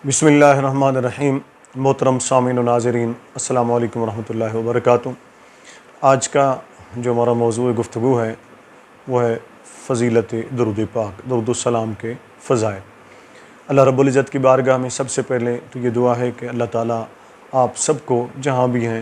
بسم اللہ الرحمن الرحیم۔ محترم سامعین و ناظرین، السلام علیکم ورحمۃ اللہ وبرکاتہ۔ آج کا جو ہمارا موضوع گفتگو ہے وہ ہے فضیلت درود پاک، درود السلام کے فضائل۔ اللہ رب العزت کی بارگاہ میں سب سے پہلے تو یہ دعا ہے کہ اللہ تعالیٰ آپ سب کو جہاں بھی ہیں،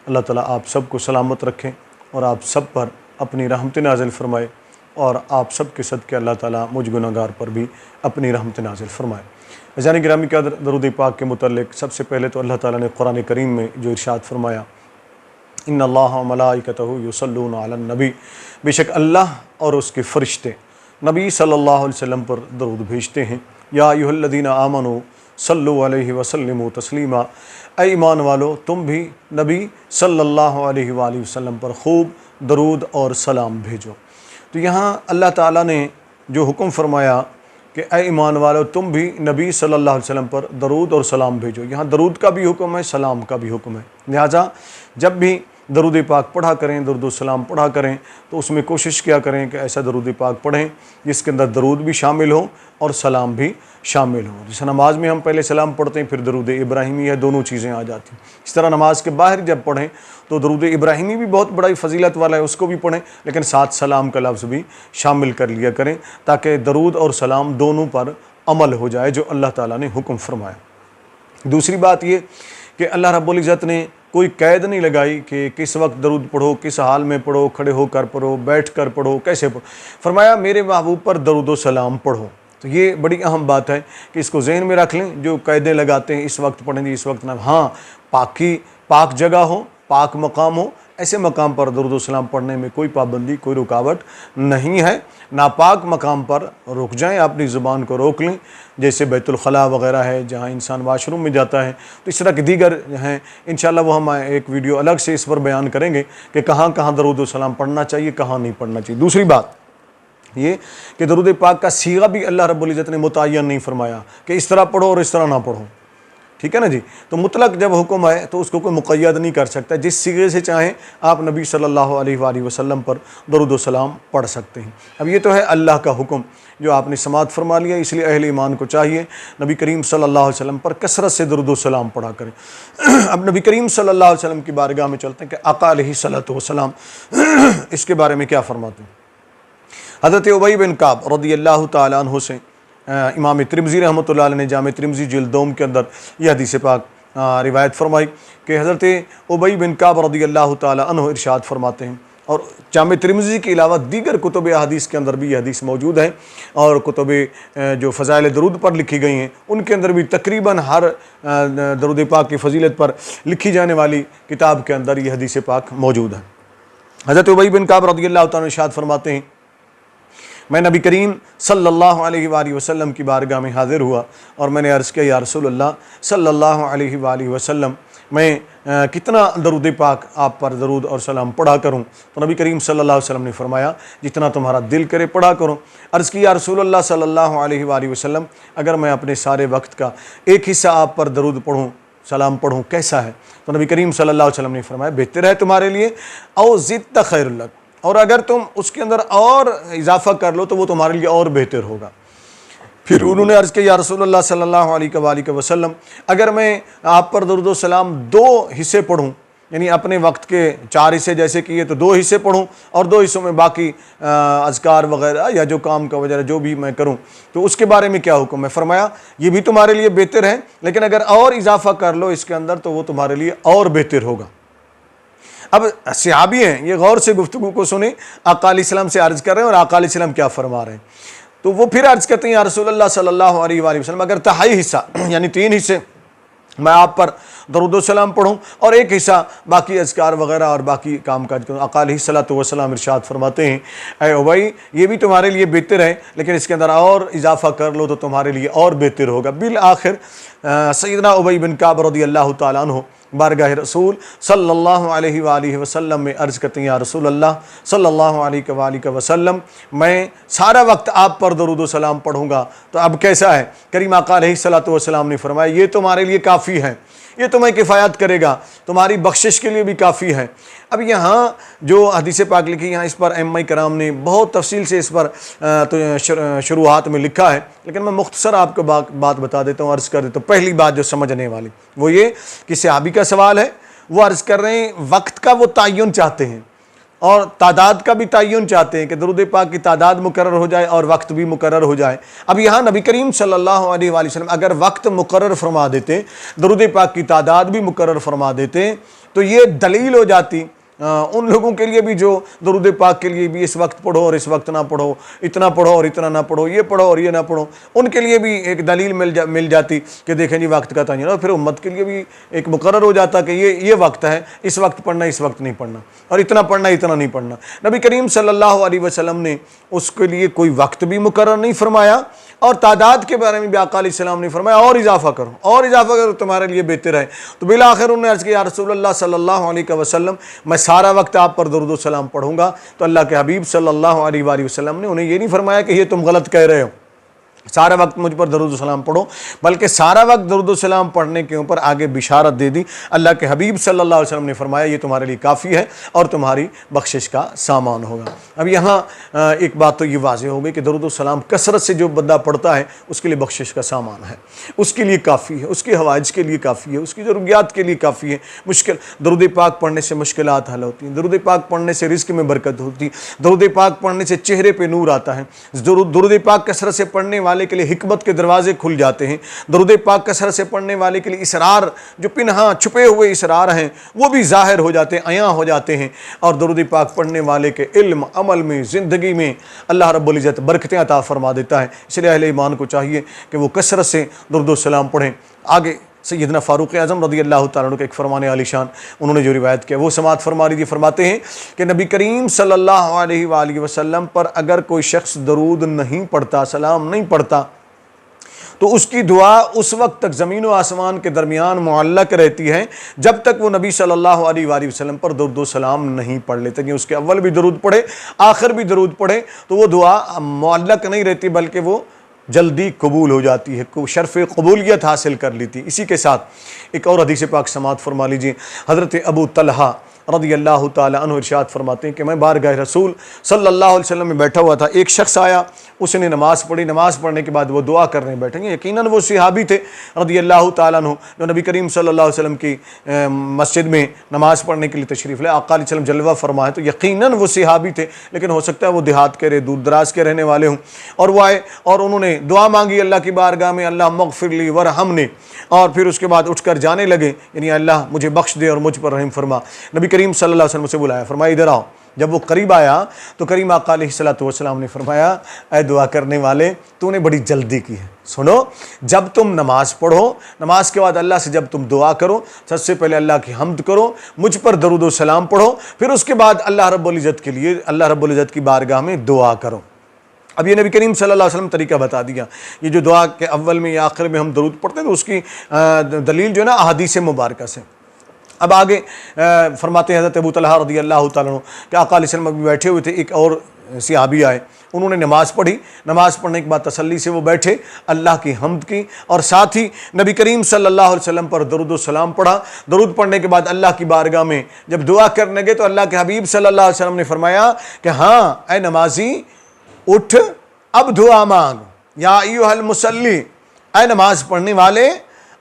اللہ تعالیٰ آپ سب کو سلامت رکھیں اور آپ سب پر اپنی رحمت نازل فرمائے، اور آپ سب کے صدقے اللہ تعالیٰ مجھ گناہگار پر بھی اپنی رحمت نازل فرمائے۔ عزیزان گرامی کا درود پاک کے متعلق سب سے پہلے تو اللہ تعالیٰ نے قرآن کریم میں جو ارشاد فرمایا، ان اللہ و ملائکتہ یصلون علی النبی، بے شک اللہ اور اس کے فرشتے نبی صلی اللہ علیہ وسلم پر درود بھیجتے ہیں۔ یا ایھا الذین آمنوا صلوا علیہ وسلموا تسلیما، اے ایمان والو تم بھی نبی صلی اللہ علیہ وآلہ وسلم پر خوب درود اور سلام بھیجو۔ تو یہاں اللہ تعالیٰ نے جو حکم فرمایا کہ اے ایمان والو تم بھی نبی صلی اللہ علیہ وسلم پر درود اور سلام بھیجو، یہاں درود کا بھی حکم ہے، سلام کا بھی حکم ہے۔ لہٰذا جب بھی درود پاک پڑھا کریں، درود و سلام پڑھا کریں، تو اس میں کوشش کیا کریں کہ ایسا درود پاک پڑھیں جس کے اندر درود بھی شامل ہو اور سلام بھی شامل ہو۔ جیسے نماز میں ہم پہلے سلام پڑھتے ہیں پھر درود ابراہیمی ہے، دونوں چیزیں آ جاتی ہیں۔ اس طرح نماز کے باہر جب پڑھیں تو درود ابراہیمی بھی بہت بڑا فضیلت والا ہے، اس کو بھی پڑھیں، لیکن ساتھ سلام کا لفظ بھی شامل کر لیا کریں تاکہ درود اور سلام دونوں پر عمل ہو جائے جو اللہ تعالیٰ نے حکم فرمایا۔ دوسری بات یہ کہ اللہ رب العزت نے کوئی قید نہیں لگائی کہ کس وقت درود پڑھو، کس حال میں پڑھو، کھڑے ہو کر پڑھو، بیٹھ کر پڑھو، کیسے پڑھو۔ فرمایا میرے محبوب پر درود و سلام پڑھو۔ تو یہ بڑی اہم بات ہے کہ اس کو ذہن میں رکھ لیں۔ جو قیدیں لگاتے ہیں اس وقت پڑھیں گے، اس وقت نہ، ہاں پاک جگہ ہو، پاک مقام ہو، ایسے مقام پر درود و سلام پڑھنے میں کوئی پابندی، کوئی رکاوٹ نہیں ہے۔ ناپاک مقام پر رک جائیں، اپنی زبان کو روک لیں، جیسے بیت الخلاء وغیرہ ہے جہاں انسان واش روم میں جاتا ہے، تو اس طرح کے دیگر ہیں۔ انشاءاللہ وہ ہم ایک ویڈیو الگ سے اس پر بیان کریں گے کہ کہاں کہاں درود و سلام پڑھنا چاہیے، کہاں نہیں پڑھنا چاہیے۔ دوسری بات یہ کہ درود پاک کا صیغہ بھی اللہ رب العزت نے متعین نہیں فرمایا کہ اس طرح پڑھو اور اس طرح نہ پڑھو، ٹھیک ہے نا جی۔ تو مطلق جب حکم ہے تو اس کو کوئی مقید نہیں کر سکتا، جس صیغے سے چاہیں آپ نبی صلی اللہ علیہ وآلہ وسلم پر درود و سلام پڑھ سکتے ہیں۔ اب یہ تو ہے اللہ کا حکم جو آپ نے سماعت فرما لیا، اس لیے اہل ایمان کو چاہیے نبی کریم صلی اللہ علیہ وسلم پر کثرت سے درود و سلام پڑھا کریں۔ اب نبی کریم صلی اللہ علیہ وسلم کی بارگاہ میں چلتے ہیں کہ آقا علیہ الصلوۃ والسلام اس کے بارے میں کیا فرماتے ہیں۔ حضرت ابی بن کعب رضی اللہ تعالیٰ عنہ سے امام ترمذی رحمۃ اللہ علیہ نے جامع ترمذی جلد دوم کے اندر یہ حدیث پاک روایت فرمائی کہ حضرت ابی بن کعب رضی اللہ تعالیٰ عنہ ارشاد فرماتے ہیں، اور جامع ترمذی کے علاوہ دیگر کتب احادیث کے اندر بھی یہ حدیث موجود ہے، اور کتب جو فضائل درود پر لکھی گئی ہیں ان کے اندر بھی تقریباً ہر درود پاک کی فضیلت پر لکھی جانے والی کتاب کے اندر یہ حدیث پاک موجود ہے۔ حضرت ابی بن کعب رضی اللہ تعالیٰ عنہ ارشاد فرماتے ہیں، میں نبی کریم صلی اللہ علیہ وآلہ وسلم کی بارگاہ میں حاضر ہوا اور میں نے عرض کیا، یا رسول اللہ صلی اللہ علیہ وآلہ وسلم، میں کتنا درود پاک آپ پر درود اور سلام پڑھا کروں؟ تو نبی کریم صلی اللہ علیہ وسلم نے فرمایا، جتنا تمہارا دل کرے پڑھا کرو۔ عرض کی، یا رسول اللہ صلی اللہ علیہ وآلہ وسلم، اگر میں اپنے سارے وقت کا ایک حصہ آپ پر درود پڑھوں، سلام پڑھوں، کیسا ہے؟ تو نبی کریم صلی اللہ علیہ وسلم نے فرمایا، بہتر ہے تمہارے لیے، او زدت خیر لک، اور اگر تم اس کے اندر اور اضافہ کر لو تو وہ تمہارے لیے اور بہتر ہوگا۔ پھر انہوں نے عرض کیا، یا رسول اللہ صلی اللہ علیہ وآلہ وسلم، اگر میں آپ پر درود و سلام 2 حصے پڑھوں، یعنی اپنے وقت کے 4 حصے جیسے کیے تو 2 حصے پڑھوں، اور 2 حصوں میں باقی اذکار وغیرہ یا جو کام کا وغیرہ جو بھی میں کروں، تو اس کے بارے میں کیا حکم ہے؟ فرمایا، یہ بھی تمہارے لیے بہتر ہے، لیکن اگر اور اضافہ کر لو اس کے اندر تو وہ تمہارے لیے اور بہتر ہوگا۔ اب صحابی ہیں، یہ غور سے گفتگو کو سنیں، آقا علیہ السلام سے عرض کر رہے ہیں اور آقا علیہ السلام کیا فرما رہے ہیں۔ تو وہ پھر عرض کرتے ہیں، یا رسول اللہ صلی اللہ علیہ وآلہ وسلم، اگر تہائی حصہ یعنی 3 حصے میں آپ پر درود و سلام پڑھوں اور 1 حصہ باقی اذکار وغیرہ اور باقی کام کاج کروں، آقا علیہ الصلوۃ والسلام ارشاد فرماتے ہیں، اے ابی، یہ بھی تمہارے لیے بہتر ہے، لیکن اس کے اندر اور اضافہ کر لو تو تمہارے لیے اور بہتر ہوگا۔ بالآخر سیدنا ابی بن کعب رضی اللہ تعالیٰ عنہ بارگاہ رسول صلی اللہ علیہ وآلہ وسلم میں عرض کرتے ہیں، یا رسول اللہ صلی اللہ علیہ وآلہ وسلم، میں سارا وقت آپ پر درود و سلام پڑھوں گا تو اب کیسا ہے؟ کریم آقا علیہ الصلوۃ والسلام نے فرمایا، یہ تمہارے لیے کافی ہے، یہ تمہیں کفایت کرے گا، تمہاری بخشش کے لیے بھی کافی ہے۔ اب یہاں جو حدیث پاک لکھی یہاں اس پر ائمہ کرام نے بہت تفصیل سے اس پر شروحات میں لکھا ہے، لیکن میں مختصر آپ کو بات بتا دیتا ہوں، عرض کر دیتا ہوں۔ پہلی بات جو سمجھنے والی وہ یہ کہ صحابی کا سوال ہے، وہ عرض کر رہے ہیں وقت کا وہ تعین چاہتے ہیں اور تعداد کا بھی تعین چاہتے ہیں کہ درود پاک کی تعداد مقرر ہو جائے اور وقت بھی مقرر ہو جائے۔ اب یہاں نبی کریم صلی اللہ علیہ وآلہ وسلم اگر وقت مقرر فرما دیتے، درود پاک کی تعداد بھی مقرر فرما دیتے، تو یہ دلیل ہو جاتی ان لوگوں کے لیے بھی جو درود پاک کے لیے بھی اس وقت پڑھو اور اس وقت نہ پڑھو، اتنا پڑھو اور اتنا نہ پڑھو، یہ پڑھو اور یہ نہ پڑھو، ان کے لیے بھی ایک دلیل مل جاتی کہ دیکھیں جی وقت کا تعین، اور پھر امت کے لیے بھی ایک مقرر ہو جاتا کہ یہ وقت ہے، اس وقت پڑھنا اس وقت نہیں پڑھنا، اور اتنا پڑھنا اتنا نہیں پڑھنا۔ نبی کریم صلی اللہ علیہ وسلم نے اس کے لیے کوئی وقت بھی مقرر نہیں فرمایا، اور تعداد کے بارے میں بھی آقا علیہ السلام نے فرمایا اور اضافہ کرو تمہارے لیے بہتر ہے۔ تو بالآخر انہوں نے عرض کیا یا رسول اللہ صلی اللہ علیہ وسلم میں سارا وقت آپ پر درود و سلام پڑھوں گا، تو اللہ کے حبیب صلی اللہ علیہ وآلہ وسلم نے انہیں یہ نہیں فرمایا کہ یہ تم غلط کہہ رہے ہو، سارا وقت مجھ پر درود و سلام پڑھو، بلکہ سارا وقت درود و سلام پڑھنے کے اوپر آگے بشارت دے دی۔ اللہ کے حبیب صلی اللہ علیہ وسلم نے فرمایا یہ تمہارے لیے کافی ہے اور تمہاری بخشش کا سامان ہوگا۔ اب یہاں ایک بات تو یہ واضح ہو گئی کہ درود و سلام کثرت سے جو بندہ پڑھتا ہے اس کے لیے بخشش کا سامان ہے، اس کے لیے کافی ہے، اس کے حوائج کے لیے کافی ہے، اس کی ضروریات کے لیے کافی ہے۔ درود پاک پڑھنے سے مشکلات حل ہوتی ہیں، درود پاک پڑھنے سے رزق میں برکت ہوتی ہے، درود پاک پڑھنے سے چہرے پہ نور آتا ہے، درود پاک کثرت سے پڑھنے والے کے لیے حکمت کے دروازے کھل جاتے ہیں، درود پاک کثرت سے پڑھنے والے کے لیے اسرار جو پنہاں چھپے ہوئے اسرار ہیں وہ بھی ظاہر ہو جاتے ہیں، عیاں ہو جاتے ہیں، اور درود پاک پڑھنے والے کے علم عمل میں زندگی میں اللہ رب العزت برکتیں عطا فرما دیتا ہے۔ اس لیے اہل ایمان کو چاہیے کہ وہ کثرت سے درود و سلام پڑھیں۔ آگے سیدنا فاروق اعظم رضی اللہ تعالیٰ عنہ کے ایک فرمان عالی شان انہوں نے جو روایت کیا وہ سماعت فرما لیجیے۔ فرماتے ہیں کہ نبی کریم صلی اللہ علیہ وآلہ وسلم پر اگر کوئی شخص درود نہیں پڑھتا، سلام نہیں پڑھتا، تو اس کی دعا اس وقت تک زمین و آسمان کے درمیان معلق رہتی ہے جب تک وہ نبی صلی اللہ علیہ وآلہ وسلم پر درود و سلام نہیں پڑھ لیتے، کہ اس کے اول بھی درود پڑھے آخر بھی درود پڑھے تو وہ دعا معلق نہیں رہتی بلکہ وہ جلدی قبول ہو جاتی ہے، شرف قبولیت حاصل کر لیتی۔ اسی کے ساتھ ایک اور حدیث پاک سماعت فرما لیجیے۔ حضرت ابو طلحہ رضی اللہ تعالیٰ عنہ ارشاد فرماتے ہیں کہ میں بارگاہ رسول صلی اللہ علیہ وسلم میں بیٹھا ہوا تھا، ایک شخص آیا، اس نے نماز پڑھی، نماز پڑھنے کے بعد وہ دعا کرنے بیٹھیں گے، یقیناً وہ صحابی تھے رضی اللہ تعالیٰ عنہ جو نبی کریم صلی اللہ علیہ وسلم کی مسجد میں نماز پڑھنے کے لیے تشریف لے، آقا علیہ وسلم جلوہ فرمائے، تو یقیناً وہ صحابی تھے، لیکن ہو سکتا ہے وہ دیہات کے دور دراز کے رہنے والے ہوں، اور وہ آئے اور انہوں نے دعا مانگی اللہ کی بارگاہ میں، اللہ مغفر لی ورحمنی، اور پھر اس کے بعد اٹھ کر جانے لگے، یعنی اللہ مجھے بخش دے اور مجھ پر رحم فرما۔ نبی کریم صلی اللہ علیہ وسلم سے بلایا، فرمایا ادھر آؤ۔ جب وہ قریب آیا تو کریم آقا علیہ السلام نے فرمایا اے دعا کرنے والے تو نے بڑی جلدی کی ہے، سنو جب تم نماز پڑھو، نماز کے بعد اللہ سے جب تم دعا کرو، سب سے پہلے اللہ کی حمد کرو، مجھ پر درود و سلام پڑھو، پھر اس کے بعد اللہ رب العزت کے لیے اللہ رب العزت کی بارگاہ میں دعا کرو۔ اب یہ نبی کریم صلی اللہ علیہ وسلم طریقہ بتا دیا، یہ جو دعا کے اول میں یا آخر میں ہم درود پڑھتے ہیں تو اس کی دلیل جو ہے نا احادیث مبارکہ سے۔ اب آگے فرماتے ہیں حضرت ابو طلحہ رضی اللہ تعالیٰ عنہ کہ آقا علیہ السلام ابھی بیٹھے ہوئے تھے، ایک اور صحابی آئے، انہوں نے نماز پڑھی، نماز پڑھنے کے بعد تسلی سے وہ بیٹھے، اللہ کی حمد کی اور ساتھ ہی نبی کریم صلی اللہ علیہ وسلم پر درود و سلام پڑھا۔ درود پڑھنے کے بعد اللہ کی بارگاہ میں جب دعا کرنے گئے تو اللہ کے حبیب صلی اللہ علیہ وسلم نے فرمایا کہ ہاں اے نمازی اٹھ اب دعا مانگ، یا ایھا المصلی، اے نماز پڑھنے والے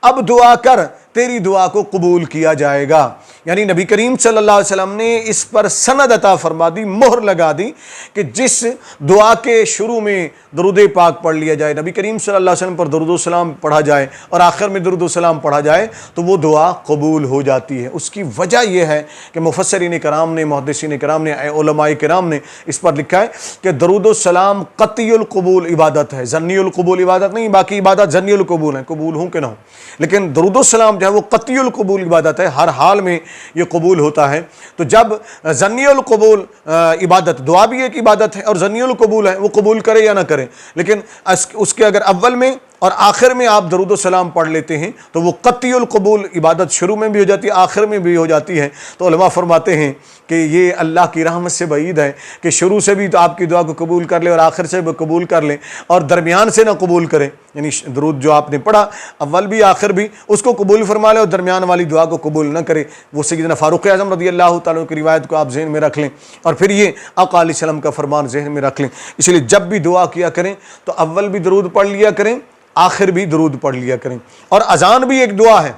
اب دعا کر، تیری دعا کو قبول کیا جائے گا۔ یعنی نبی کریم صلی اللہ علیہ وسلم نے اس پر سند عطا فرما دی، مہر لگا دی کہ جس دعا کے شروع میں درود پاک پڑھ لیا جائے، نبی کریم صلی اللہ علیہ وسلم پر درود و سلام پڑھا جائے اور آخر میں درود و سلام پڑھا جائے تو وہ دعا قبول ہو جاتی ہے۔ اس کی وجہ یہ ہے کہ مفسرین کرام نے، محدثین کرام نے، علماء کرام نے اس پر لکھا ہے کہ درود و سلام قطعی القبول عبادت ہے، ظنی القبول عبادت نہیں، باقی عبادت ظنی القبول ہیں، قبول ہوں کہ نہ ہوں، لیکن درود و سلام جو ہے وہ قطعی القبول عبادت ہے، ہر حال میں یہ قبول ہوتا ہے۔ تو جب ظنی القبول عبادت، دعا بھی ایک عبادت ہے اور ظنی القبول ہے، وہ قبول کرے یا نہ کرے، لیکن اس کے اگر اول میں اور آخر میں آپ درود و سلام پڑھ لیتے ہیں تو وہ قطعی القبول عبادت شروع میں بھی ہو جاتی ہے، آخر میں بھی ہو جاتی ہے۔ تو علماء فرماتے ہیں کہ یہ اللہ کی رحمت سے بعید ہے کہ شروع سے بھی تو آپ کی دعا کو قبول کر لے اور آخر سے بھی قبول کر لے اور درمیان سے نہ قبول کرے، یعنی درود جو آپ نے پڑھا اول بھی آخر بھی اس کو قبول فرما لے اور درمیان والی دعا کو قبول نہ کرے۔ وہ سیدنا فاروق اعظم رضی اللہ تعالیٰ کی روایت کو آپ ذہن میں رکھ لیں اور پھر یہ آقا علیہ السلام کا فرمان ذہن میں رکھ لیں۔ اس لیے جب بھی دعا کیا کریں تو اول بھی درود پڑھ لیا کریں، آخر بھی درود پڑھ لیا کریں۔ اور اذان بھی ایک دعا ہے،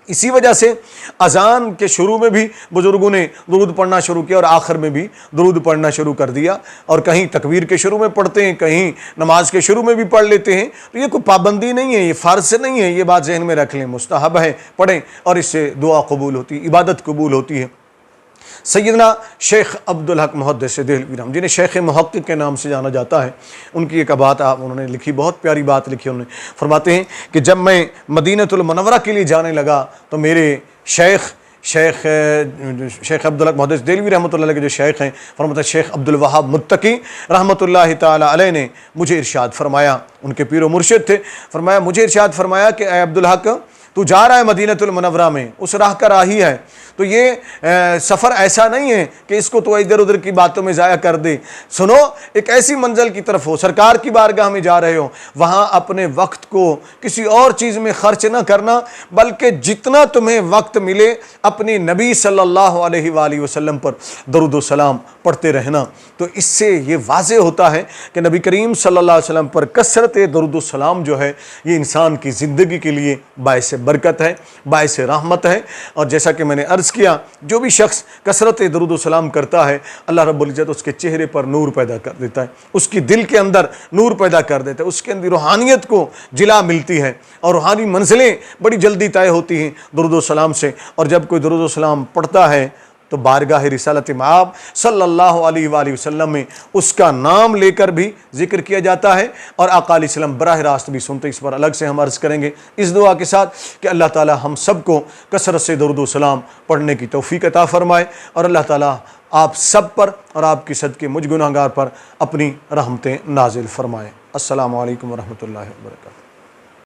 اسی وجہ سے اذان کے شروع میں بھی بزرگوں نے درود پڑھنا شروع کیا اور آخر میں بھی درود پڑھنا شروع کر دیا، اور کہیں تکبیر کے شروع میں پڑھتے ہیں، کہیں نماز کے شروع میں بھی پڑھ لیتے ہیں۔ تو یہ کوئی پابندی نہیں ہے، یہ فرض سے نہیں ہے، یہ بات ذہن میں رکھ لیں، مستحب ہے، پڑھیں اور اس سے دعا قبول ہوتی ہے، عبادت قبول ہوتی ہے۔ سیدنا شیخ عبدالحق محدث دہلوی رحمۃ، جنہیں شیخ محقق کے نام سے جانا جاتا ہے، ان کی ایک بات انہوں نے لکھی، بہت پیاری بات لکھی انہوں نے۔ فرماتے ہیں کہ جب میں مدینۃ المنورہ کے لیے جانے لگا تو میرے شیخ عبدالحق محدث دہلوی رحمۃ اللہ علیہ کے جو شیخ ہیں، فرماتے ہیں شیخ عبدالوہاب متقی رحمۃ اللہ تعالی علیہ نے مجھے ارشاد فرمایا، ان کے پیر و مرشد تھے، فرمایا مجھے ارشاد فرمایا کہ اے عبدالحق تو جا رہا ہے مدینۃ المنورہ میں، اس راہ کا راہی ہے، تو یہ سفر ایسا نہیں ہے کہ اس کو تو ادھر ادھر کی باتوں میں ضائع کر دے۔ سنو، ایک ایسی منزل کی طرف ہو، سرکار کی بارگاہ میں جا رہے ہو، وہاں اپنے وقت کو کسی اور چیز میں خرچ نہ کرنا، بلکہ جتنا تمہیں وقت ملے اپنی نبی صلی اللہ علیہ وآلہ وسلم پر درود و سلام پڑھتے رہنا۔ تو اس سے یہ واضح ہوتا ہے کہ نبی کریم صلی اللہ علیہ وسلم پر کثرت درود و سلام جو ہے یہ انسان کی زندگی کے لیے باعث برکت ہے، باعث رحمت ہے۔ اور جیسا کہ میں نے عرض کیا، جو بھی شخص کثرت درود و سلام کرتا ہے اللہ رب العزت اس کے چہرے پر نور پیدا کر دیتا ہے، اس کی دل کے اندر نور پیدا کر دیتا ہے، اس کے اندر روحانیت کو جلا ملتی ہے اور روحانی منزلیں بڑی جلدی طے ہوتی ہیں درود و سلام سے۔ اور جب کوئی درود و سلام پڑھتا ہے تو بارگاہ رسالت مآب صلی اللہ علیہ وآلہ وسلم میں اس کا نام لے کر بھی ذکر کیا جاتا ہے، اور آقا علیہ السلام براہ راست بھی سنتے۔ اس پر الگ سے ہم عرض کریں گے اس دعا کے ساتھ کہ اللہ تعالی ہم سب کو کثرت سے درود و سلام پڑھنے کی توفیق عطا فرمائے، اور اللہ تعالی آپ سب پر اور آپ کی صدقے مجھ گناہگار پر اپنی رحمتیں نازل فرمائے۔ السلام علیکم ورحمۃ اللہ وبرکاتہ۔